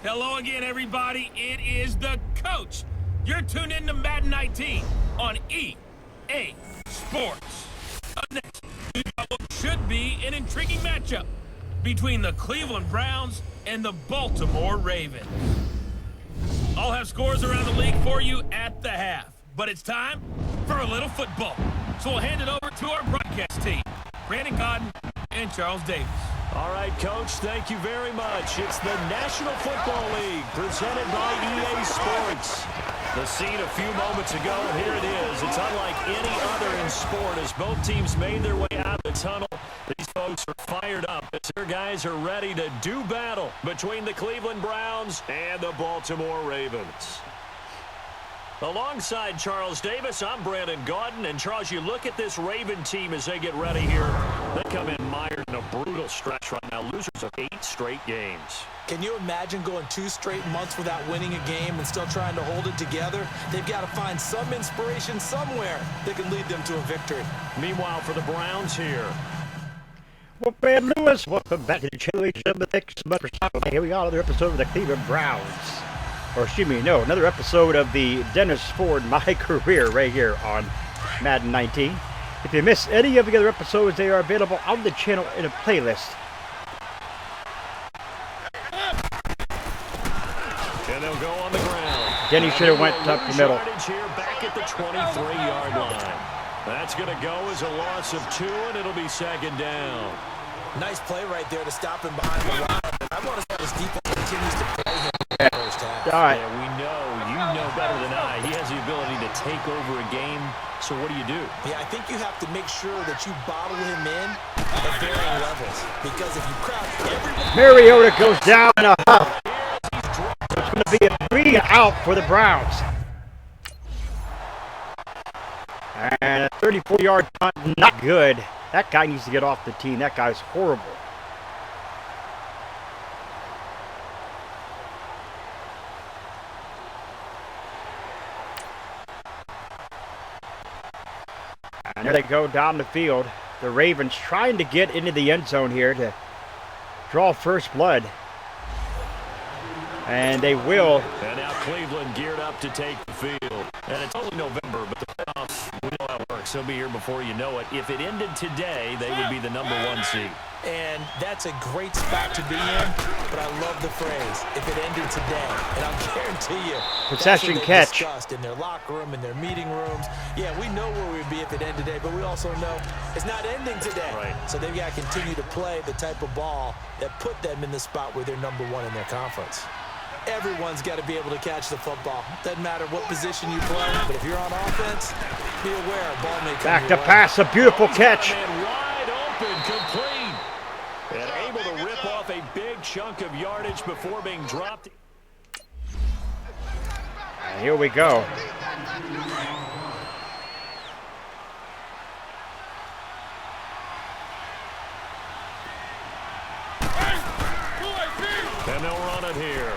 Hello again, everybody. It is the coach. You're tuned in to Madden 19 on EA Sports. Up next, we've got what should be an intriguing matchup between the Cleveland Browns and the Baltimore Ravens. I'll have scores around the league for you at the half, but it's time for a little football. So we'll hand it over to our broadcast team, Brandon Cotton and Charles Davis. All right, Coach, thank you very much. It's the National Football League presented by EA Sports. The scene a few moments ago, and here it is. It's unlike any other in sport as both teams made their way out of the tunnel. These folks are fired up as their guys are ready to do battle between the Cleveland Browns and the Baltimore Ravens. Alongside Charles Davis, I'm Brandon Gordon. And Charles, you look at this Raven team as they get ready here. They come in mired in a brutal stretch right now, losers of 8 straight games. Can you imagine going 2 straight months without winning a game and still trying to hold it together? They've got to find some inspiration somewhere that can lead them to a victory. Meanwhile, for the Browns here. Well, Ben Lewis, welcome back to the channel. Thanks so much for stopping. Here we got another episode of the Cleveland Browns. Or excuse me, no, another episode of the Dennis Ford My Career right here on Madden 19. If you missed any of the other episodes, they are available on the channel in a playlist. And they'll go on the ground. Denny should have went up the middle. Here back at the 23-yard line. That's going to go as a loss of 2, and it'll be second down. Nice play right there to stop him behind the line. I want to see how this defense continues to play him in the first half. All right. Yeah, we know, you know better than I. He has the ability to take over a game. So what do? Yeah, I think you have to make sure that you bottle him in at varying levels. Because if you crowd everyone... Mariota goes down in a huff. It's going to be a 3 out for the Browns. And a 34-yard punt, not good. That guy needs to get off the team. That guy's horrible. And there they go down the field. The Ravens trying to get into the end zone here to draw first blood. And they will. And now Cleveland geared up to take the field. And it's only November, but the playoffs, we know how it works. They'll be here before you know it. If it ended today, they would be the #1 seed. And that's a great spot to be in, but I love the phrase, if it ended today. And I'll guarantee you, possession that's what catch. they discussed in their locker room, in their meeting rooms. Yeah, we know where we'd be if it ended today, but we also know it's not ending today. Right. So they've got to continue to play the type of ball that put them in the spot where they're #1 in their conference. Everyone's got to be able to catch the football. Doesn't matter what position you play, but if you're on offense, be aware, ball may come back your to way. pass, a beautiful catch. And wide open, complete. And able to rip off a big chunk of yardage before being dropped. And here we go. And they'll run it here.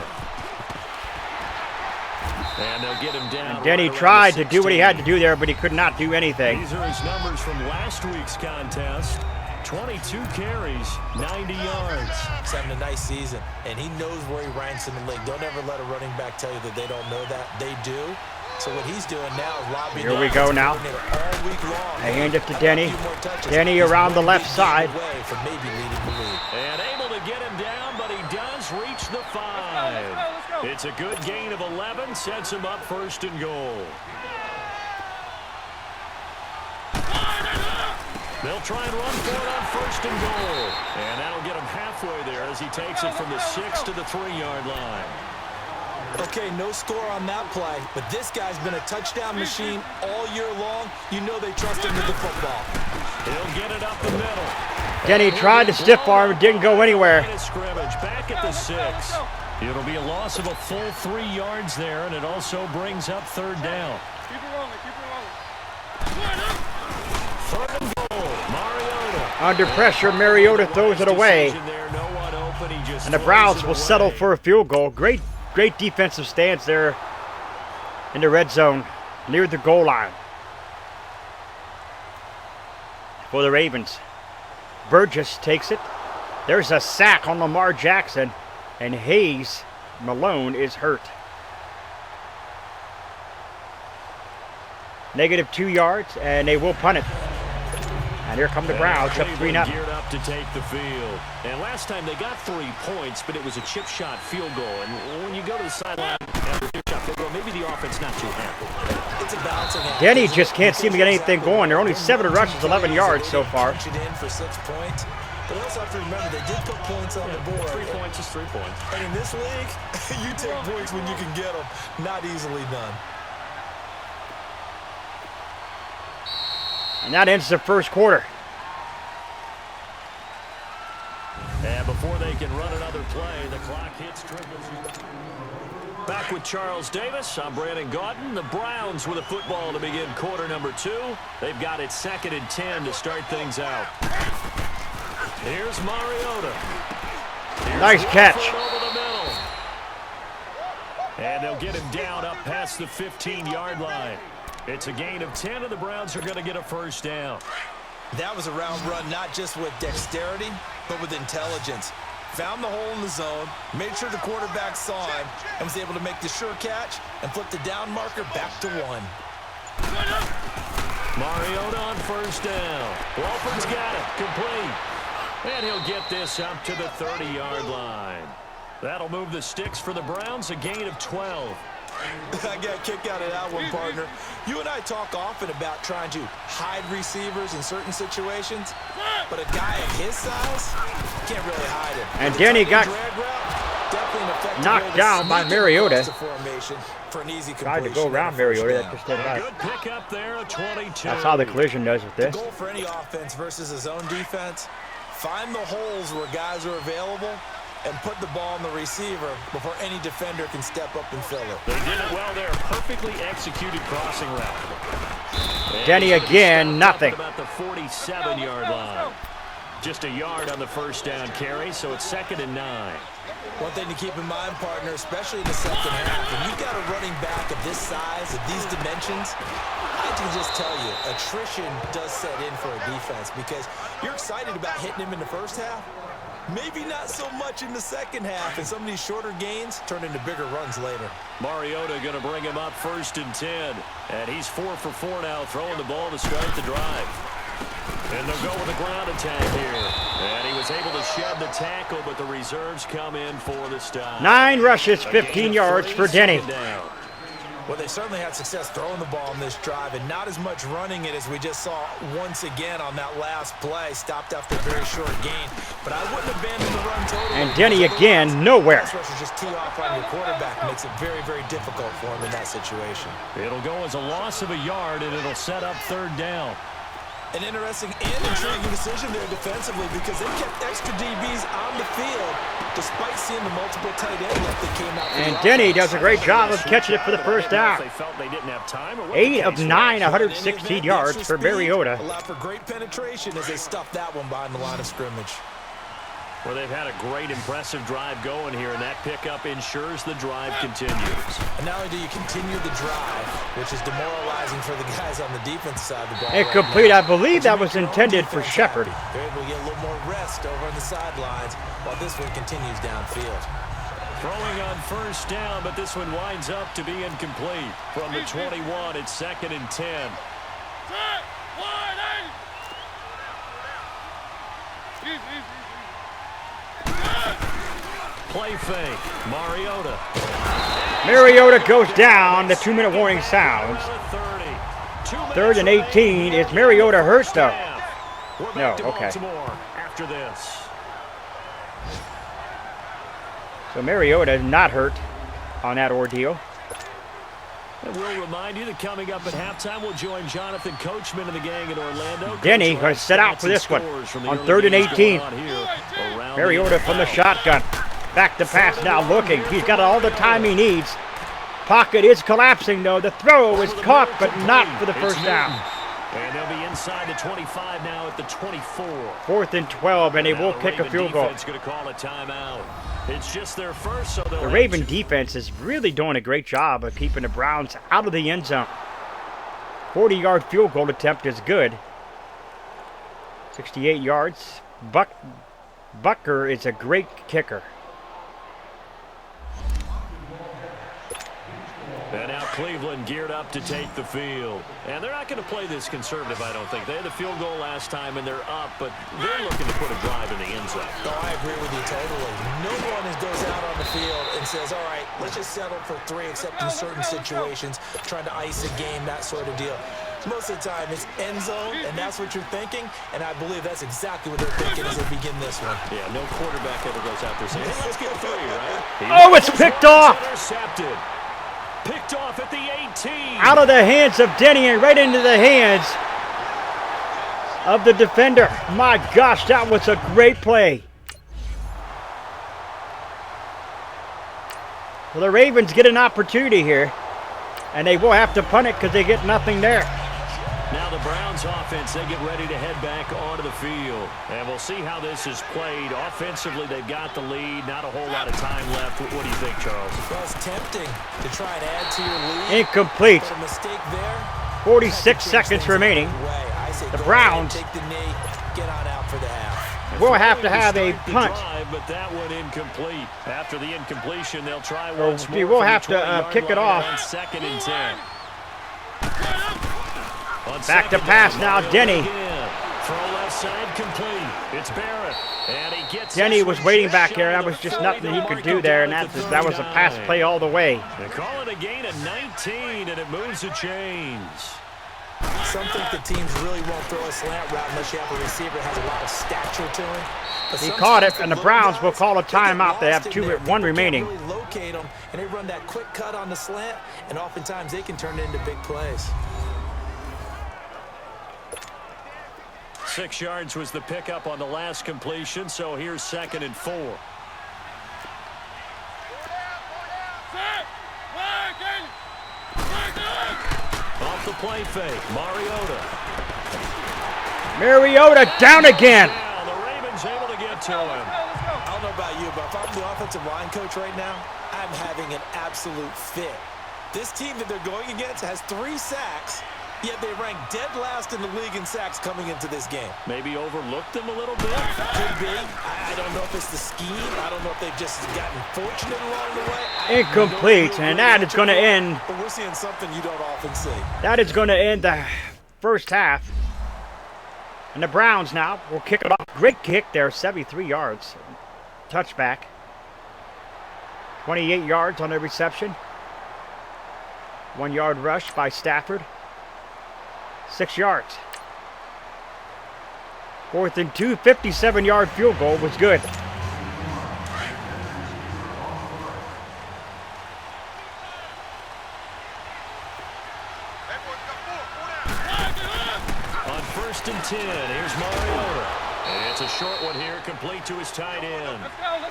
And they'll get him down. And Denny tried to do what he had to do there, but he could not do anything. These are his numbers from last week's contest. 22 carries, 90 yards. He's having a nice season, and he knows where he ranks in the league. Don't ever let a running back tell you that they don't know that. They do. So what he's doing now is lobbying. Here we go now. All week long. I hand it to Denny. Denny around the left side. For maybe leading the league. And able to get him down, but he does reach the 5. It's a good gain of 11, sets him up first and goal. They'll try and run for it on first and goal. And that'll get him halfway there as he takes it from the 6 to the 3-yard line. Okay, no score on that play, but this guy's been a touchdown machine all year long. You know they trust him with the football. He'll get it up the middle. Denny tried to stiff arm, it didn't go anywhere. Scrimmage back at the 6. It'll be a loss of a full 3 yards there, and it also brings up third down. Keep it rolling, keep it rolling. Third and goal, Mariota. Under pressure, Mariota throws it away. And the Browns will settle for a field goal. Great defensive stance there in the red zone near the goal line for the Ravens. Burgess takes it. There's a sack on Lamar Jackson, and Hayes Malone is hurt. Negative 2 yards, and they will punt it. And here come the Browns, up 3-0. Geared up to take the field. And last time they got 3 points, but it was a chip shot field goal. And when you go to the sideline after a chip shot field goal, maybe the offense not too happy. It's a balancing act. Denny just can't seem to get anything going. They're only 7 rushes, 11 yards so far. Punch it in for 6 points. But you also have to remember, they did put points on the board. 3 points is 3 points. And in this league, you take points when you can get them. Not easily done. And that ends the first quarter. And before they can run another play, the clock hits triple. Back with Charles Davis, I'm Brandon Gaudin. The Browns with a football to begin quarter number 2. They've got it 2nd and 10 to start things out. Here's Mariota. Nice catch. Over the middle. And they'll get him down up past the 15-yard line. It's a gain of 10, and the Browns are going to get a first down. That was a round run, not just with dexterity, but with intelligence. Found the hole in the zone, made sure the quarterback saw him, and was able to make the sure catch and flip the down marker back to 1. Mariota on first down. Wolford's got it. Complete. And he'll get this up to the 30-yard line. That'll move the sticks for the Browns, a gain of 12. I got a kick out of that one, partner. You and I talk often about trying to hide receivers in certain situations, but a guy of his size can't really hide him. And Denny got knocked down by Mariota. For an easy Tried to go around Mariota. That just didn't A matter. good pick up there, a 22. That's how the collision does with this. The goal for any offense versus a zone defense, find the holes where guys are available and put the ball on the receiver before any defender can step up and fill it. They did it well there. Perfectly executed crossing route. Denny again, nothing. About the 47-yard line. Just a yard on the first down carry, so it's 2nd and 9. One thing to keep in mind, partner, especially in the second half, when you've got a running back of this size, of these dimensions, I can just tell you, attrition does set in for a defense because you're excited about hitting him in the first half. Maybe not so much in the second half, and some of these shorter gains turn into bigger runs later. Mariota going to bring him up 1st and 10. And he's 4 for 4 now, throwing the ball to start the drive. And they'll go with a ground attack here. And he was able to shed the tackle, but the reserves come in for the stop. 9 rushes, 15 yards for Denny. Well, they certainly had success throwing the ball in this drive and not as much running it as we just saw once again on that last play. Stopped after a very short gain. But I wouldn't abandon the run totally. And Denny again, nowhere. Pass rushers just tee off on your quarterback. Makes it very, very difficult for him in that situation. It'll go as a loss of a yard, and it'll set up 3rd down. An interesting and intriguing decision there defensively because they kept extra DBs on the field despite seeing the multiple tight end that they came out. And Denny does a great job of catching it for the first down. 8 of 9, 116 yards for Mariota. Allowed for great penetration as they stuffed that one behind the line of scrimmage. Well, they've had a great, impressive drive going here, and that pickup ensures the drive continues. And not only do you continue the drive, which is demoralizing for the guys on the defense side of the ball. Incomplete. I believe that was intended for Shepard. They're able to get a little more rest over on the sidelines while this one continues downfield. Throwing on first down, but this one winds up to be incomplete. From the 21, it's 2nd and 10. Play fake. Mariota. Mariota goes down. The 2-minute warning sounds. 3rd and 18. Is Mariota hurt, though? No, okay. After this. So Mariota is not hurt on that ordeal. And we'll remind you that coming up at halftime, we'll join Jonathan Coachman and the gang in Orlando. Denny going to set out for this one on 3rd and 18. Mariota from the shotgun. Back to pass now looking. He's got all the time he needs. Pocket is collapsing, though. The throw is caught, but not for the first down. And they'll be inside the 25 now at the 24. 4th and 12, and they will kick a field goal. Going to call a timeout. It's just their first, so the Raven defense is really doing a great job of keeping the Browns out of the end zone. 40-yard field goal attempt is good. 68 yards. Bucker is a great kicker. Now Cleveland geared up to take the field. And they're not going to play this conservative, I don't think. They had the field goal last time, and they're up, but they're looking to put a drive in the end zone. Oh, I agree with you totally. No one goes out on the field and says, all right, let's just settle for 3, except in certain situations, trying to ice a game, that sort of deal. Most of the time, it's end zone, and that's what you're thinking, and I believe that's exactly what they're thinking as they begin this one. Yeah, no quarterback ever goes out there saying, hey, let's get 3, right? Oh, it's picked off! Intercepted. Picked off at the 18. Out of the hands of Denny and right into the hands of the defender. My gosh, that was a great play. Well, the Ravens get an opportunity here, and they will have to punt it because they get nothing there. Now the Browns offense, they get ready to head back onto the field. And we'll see how this is played. Offensively, they've got the lead. Not a whole lot of time left. What do you think, Charles? Well, it's tempting to try and add to your lead. Incomplete. But a mistake there. 46 seconds remaining. The Browns take the knee, get on out for the half. will have to have a punt. Drive, but that one incomplete. After the incompletion, they'll try Or once more. we will have to kick it off. On 2nd and 10. Back to pass now, Denny. Throw left side complete. It's Barrett. And he gets Denny was waiting back there. That was just nothing he could do there, and that was a pass play all the way. They call it a gain of 19, and it moves the chains. Some think the teams really won't throw a slant route unless you have a receiver that has a lot of stature to him. But He caught it, and the Browns will call a timeout. They have 1 remaining. Really locate them, and they run that quick cut on the slant, and oftentimes they can turn it into big plays. 6 yards was the pickup on the last completion, so here's 2nd and 4. Off the play fake, Mariota down again. Now the Ravens able to get to him. I don't know about you, but if I'm the offensive line coach right now, I'm having an absolute fit. This team that they're going against has 3 sacks, yet they rank dead last in the league in sacks coming into this game. Maybe overlooked them a little bit. Could be. I don't know if it's the scheme. I don't know if they've just gotten fortunate along the way. Incomplete, and that is going to end. But we're seeing something you don't often see. That is going to end the first half. And the Browns now will kick it off. Great kick there, 73 yards. Touchback. 28 yards on the reception. 1 yard rush by Stafford. 6 yards. 4th and 2, 57-yard field goal was good. On 1st and 10, here's Mariota. And it's a short one here, complete to his tight end.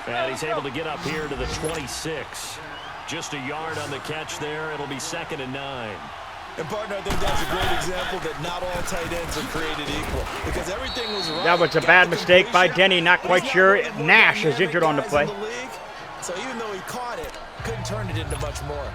And he's able to get up here to the 26. Just a yard on the catch there. It'll be 2nd and 9. And, partner, I think that's a great example that not all tight ends are created equal. Because everything was right. That was a bad mistake by Denny. Not quite sure. Nash is injured on the play. So even though he caught it, couldn't turn it into much more.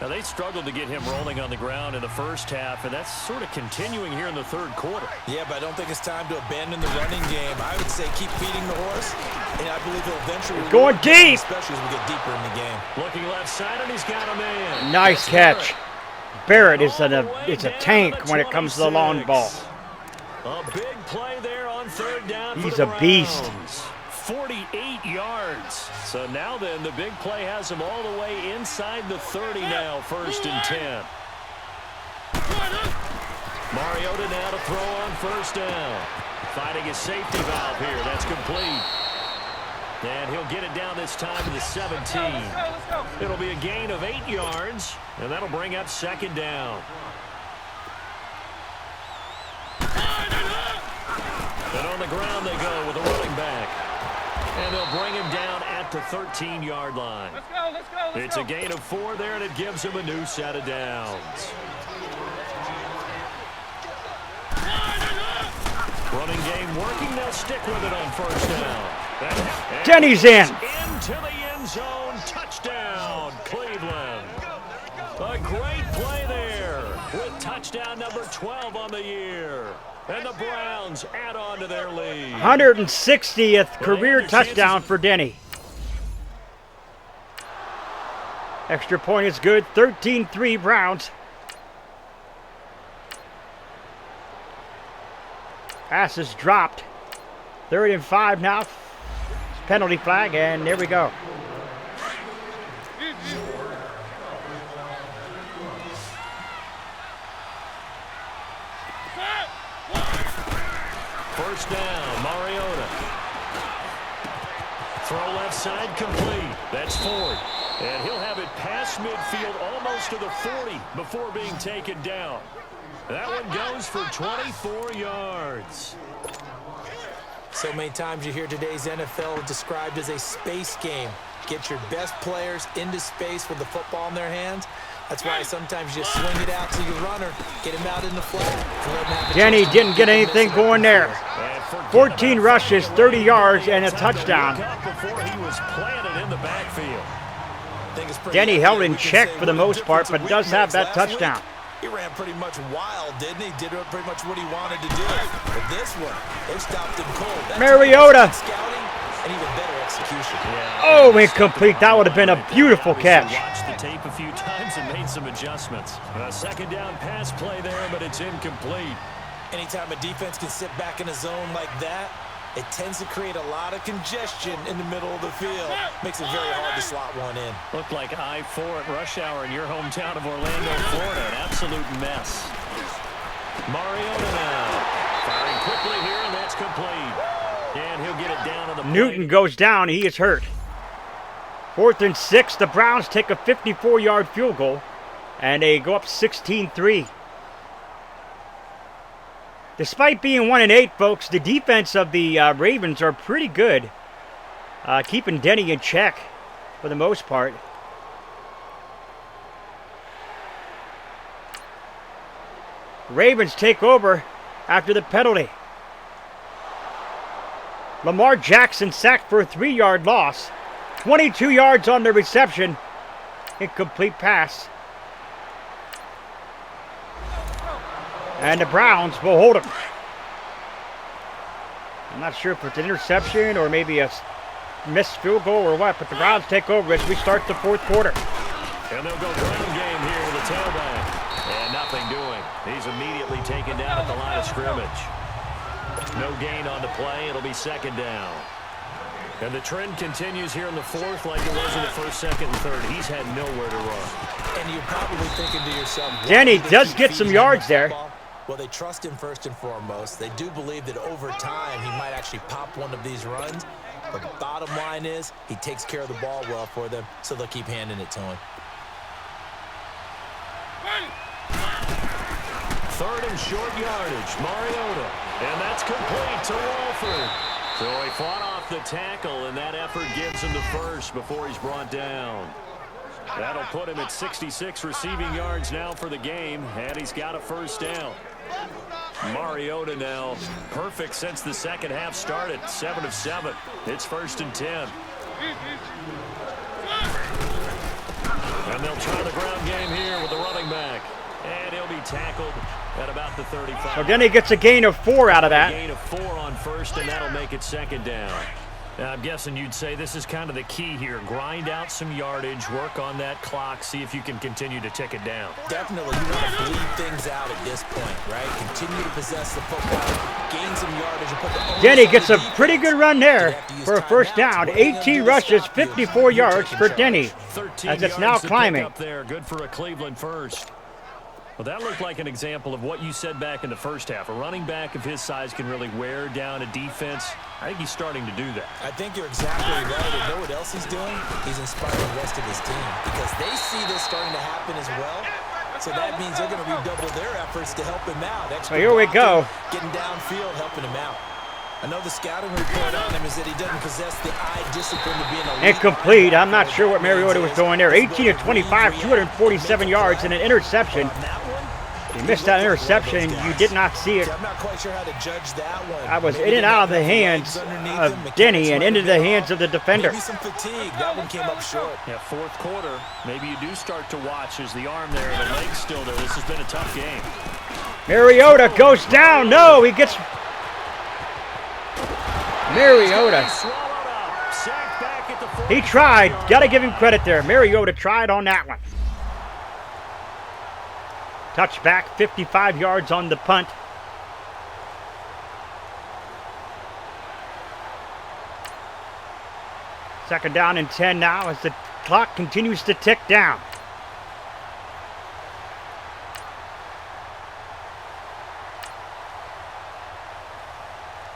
Now, they struggled to get him rolling on the ground in the first half, and that's sort of continuing here in the 3rd quarter. Yeah, but I don't think it's time to abandon the running game. I would say keep feeding the horse, and I believe he'll eventually... Going deep! Especially as we get deeper in the game. Looking left side, and he's got a man. Nice catch. Barrett is a tank when it comes to the long ball. A big play there on 3rd down. He's a beast. 48 yards. So now then, the big play has him all the way inside the 30 now, 1st and 10. Mariota now to throw on 1st down. Finding his safety valve here. That's complete. And he'll get it down this time to the 17. It'll be a gain of 8 yards, and that'll bring up 2nd down. And on the ground they go with a running back. And they'll bring him down at the 13-yard line. It's a gain of 4 there, and it gives him a new set of downs. Running game working. They'll stick with it on 1st down. And Denny's in. Into the end zone. Touchdown, Cleveland. A great play there with touchdown number 12 on the year. And the Browns add on to their lead. 160th career touchdown for Denny. Extra point is good. 13-3 Browns. Pass is dropped. 3rd and 5 now. Penalty flag, and there we go. First down, Mariota. Throw left side complete. That's Ford. And he'll have it past midfield almost to the 40 before being taken down. That one goes for 24 yards. So many times you hear today's NFL described as a space game. Get your best players into space with the football in their hands. That's why sometimes you just swing it out to your runner, get him out in the flat. Denny didn't get anything going there. 14 rushes, 30 yards, and a touchdown. Before he was planted in the backfield. Denny held in check for the most part, but does have that touchdown. He ran pretty much wild, didn't he? Did pretty much what he wanted to do. But this one, they stopped him cold. That's Mariota. Scouting and even better execution. Oh, incomplete. That would have been a beautiful catch. Watched the tape a few times and made some adjustments. A second down pass play there, but it's incomplete. Anytime a defense can sit back in a zone like that, it tends to create a lot of congestion in the middle of the field. Makes it very hard to slot one in. Looked like I-4 at rush hour in your hometown of Orlando, Florida. An absolute mess. Mariota now. Firing quickly here, and that's complete. And he'll get it down on the Newton goes down. He is hurt. 4th and 6. The Browns take a 54-yard field goal, and they go up 16-3. Despite being 1-8, folks, the defense of the Ravens are pretty good, keeping Denny in check for the most part. Ravens take over after the penalty. Lamar Jackson sacked for a 3-yard loss. 22 yards on the reception. Incomplete pass. And the Browns will hold him. I'm not sure if it's an interception or maybe a missed field goal or what, but the Browns take over as we start the 4th quarter. And they'll go ground game here with the tailback. And nothing doing. He's immediately taken down at the line of scrimmage. No gain on the play. It'll be 2nd down. And the trend continues here in the 4th like it was in the 1st, 2nd, and 3rd. He's had nowhere to run. And you're probably thinking to yourself, Denny does get some yards there. Well, they trust him first and foremost. They do believe that over time he might actually pop one of these runs. But the bottom line is he takes care of the ball well for them, so they'll keep handing it to him. 3rd and short yardage, Mariota. And that's complete to Walford. So he fought off the tackle, and that effort gives him the first before he's brought down. That'll put him at 66 receiving yards now for the game, and he's got a first down. Mariota now perfect since the second half started. 7 of 7. It's 1st and 10. And they'll try the ground game here with the running back. And he'll be tackled at about the 35. So then he gets a gain of 4 out of that. A gain of 4 on 1st, and that'll make it 2nd down. Now, I'm guessing you'd say this is kind of the key here. Grind out some yardage, work on that clock, see if you can continue to tick it down. Definitely, you want to bleed things out at this point, right? Continue to possess the football, gain some yardage, and put the onus Denny on gets the a defense. pretty good run there for a first down. 18 rushes, 54 yards for Denny, 13 as it's yards now to pick climbing. up there. Good for a Cleveland first. Well, that looked like an example of what you said back in the first half. A running back of his size can really wear down a defense. I think he's starting to do that. I think you're exactly right. And know what else he's doing? He's inspiring the rest of his team because they see this starting to happen as well. So that means they're going to redouble their efforts to help him out. Well, here we go. Getting downfield, helping him out. I know the scouting report on him is that he doesn't possess the eye discipline to be an elite. Incomplete. I'm not sure what Mariota was doing there. 18 of 25, 247 yards and an interception. You missed that interception. You did not see it. I'm not quite sure how to judge that one. I was in and out of the hands of Denny and into the hands of the defender. Maybe some fatigue. That one came up short. Yeah, 4th quarter. Maybe you do start to watch as the arm there, the leg's still there. This has been a tough game. Mariota goes down. No, he gets... Mariota. Swallowed up. Sacked back at the 45. He tried. Got to give him credit there. Mariota tried on that one. Touchback, 55 yards on the punt. Second down and 10 now as the clock continues to tick down.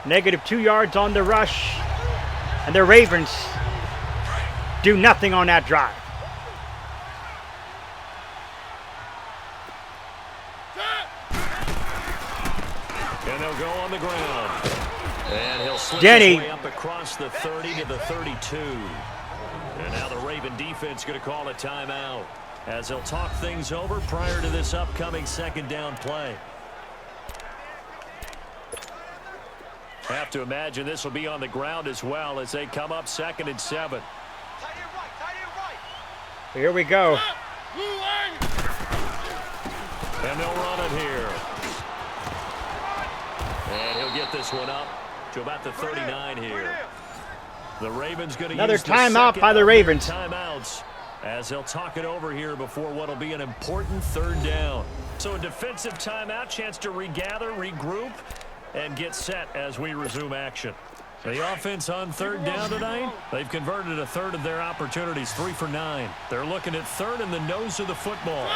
Negative 2 yards on the rush. And the Ravens do nothing on that drive. And they'll go on the ground. And he'll slip Denny. his way up across the 30 to the 32. And now the Raven defense going to call a timeout as they'll talk things over prior to this upcoming second down play. Have to imagine this will be on the ground as well as they come up 2nd and 7. Here we go. And they'll run it here. And he'll get this one up to about the 39 here. The Ravens going to Another use the timeout second by the of their Ravens. Timeouts as they'll talk it over here before what will be an important third down. So a defensive timeout, chance to regather, regroup, and get set as we resume action. The offense on third down tonight, they've converted a third of their opportunities, 3 for 9. They're looking at third in the nose of the football.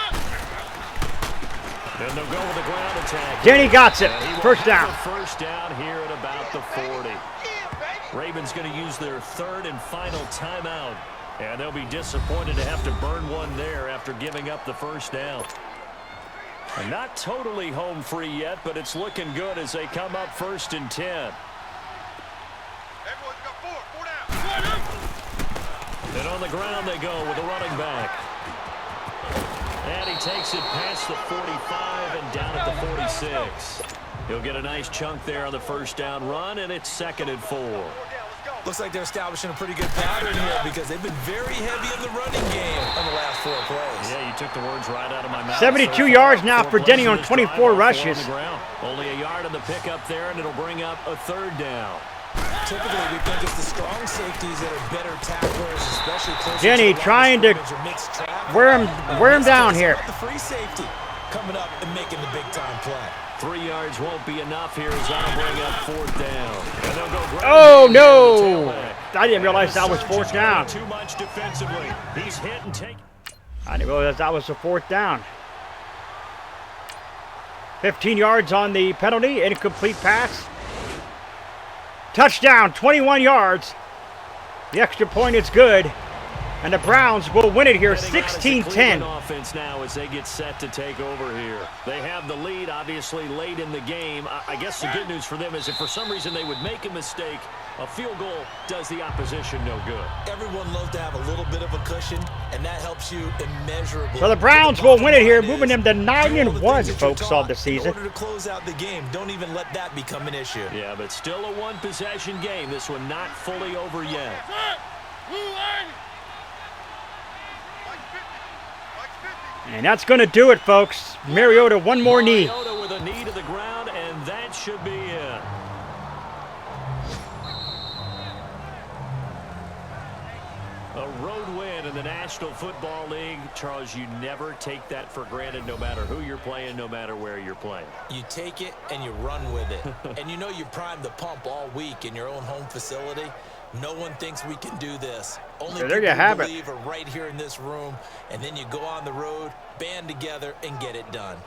Then they'll go with a ground attack. Denny got it. First down. First down here at about the 40. Ravens going to use their third and final timeout. And they'll be disappointed to have to burn one there after giving up the first down. And not totally home free yet, but it's looking good as they come up 1st and 10. Everyone's got four down. And on the ground they go with a running back. And he takes it past the 45 and down at the 46. He'll get a nice chunk there on the first down run, and it's 2nd and 4. Looks like they're establishing a pretty good pattern here because they've been very heavy in the running game on the last 4 plays. Yeah, you took the words right out of my mouth. 72 yards now for Denny on 24 rushes. Only a yard on the pickup there, and it'll bring up a third down. Typically, we think it's the strong safeties that are better tacklers, especially closer Jenny to the trying to line of scrimmage or mixed traffic. wear him down here. The free safety coming up and making the big-time play. 3 yards won't be enough here as that'll bring up 4th down. And they'll go ground Oh, game no. to the tailback. I didn't realize that was 4th down. Too much defensively. He's hit and taken. I didn't realize that was the 4th down. 15 yards on the penalty. Incomplete pass. Touchdown, 21 yards. The extra point is good. And the Browns will win it here, 16-10. Offense now as they get set to take over here. They have the lead, obviously, late in the game. I guess the good news for them is if for some reason they would make a mistake, a field goal does the opposition no good. Everyone loves to have a little bit of a cushion, and that helps you immeasurably. So the Browns will win it here, moving them to 9-1, folks, of the season. In order to close out the game, don't even let that become an issue. Yeah, but still a one-possession game. This one not fully over yet. And that's going to do it, folks. Mariota, one more knee. Mariota with a knee to the ground, and that should be it. A road win in the National Football League. Charles, you never take that for granted no matter who you're playing, no matter where you're playing. You take it and you run with it. And you know you primed the pump all week in your own home facility. No one thinks we can do this. Only there you people have who it. believe are right here in this room. And then you go on the road, band together, and get it done.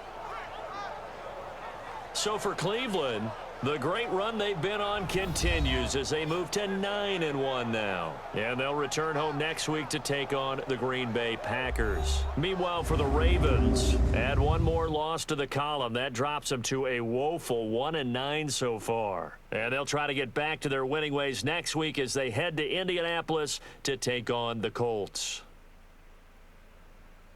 So for Cleveland, the great run they've been on continues as they move to 9-1 now. And they'll return home next week to take on the Green Bay Packers. Meanwhile, for the Ravens, add one more loss to the column. That drops them to a woeful 1-9 so far. And they'll try to get back to their winning ways next week as they head to Indianapolis to take on the Colts.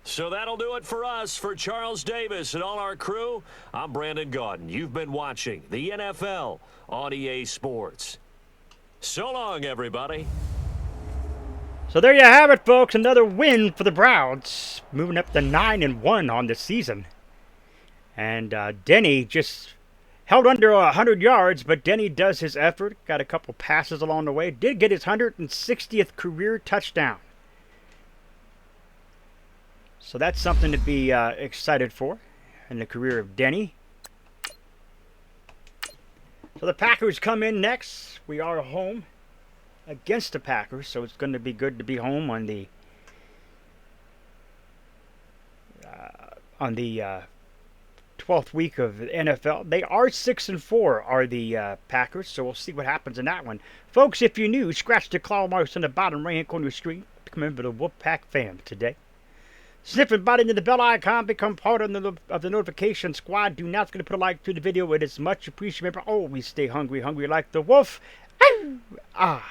So that'll do it for us. For Charles Davis and all our crew, I'm Brandon Gaudin. You've been watching the NFL on EA Sports. So long, everybody. So there you have it, folks. Another win for the Browns, moving up to 9-1 on the season. And Denny just Held under 100 yards, but Denny does his effort. Got a couple passes along the way. Did get his 160th career touchdown. So that's something to be excited for in the career of Denny. So the Packers come in next. We are home against the Packers, so it's going to be good to be home on the 12th week of the NFL. They are 6-4, are the Packers, so we'll see what happens in that one. Folks, if you're new, scratch the claw marks on the bottom right-hand corner of the screen. Become a member of the Wolfpack fam today. Sniff and bite into the bell icon. Become part of the notification squad. Do not forget to put a like to the video. It is much appreciated. Remember, always stay hungry like the wolf. I am out.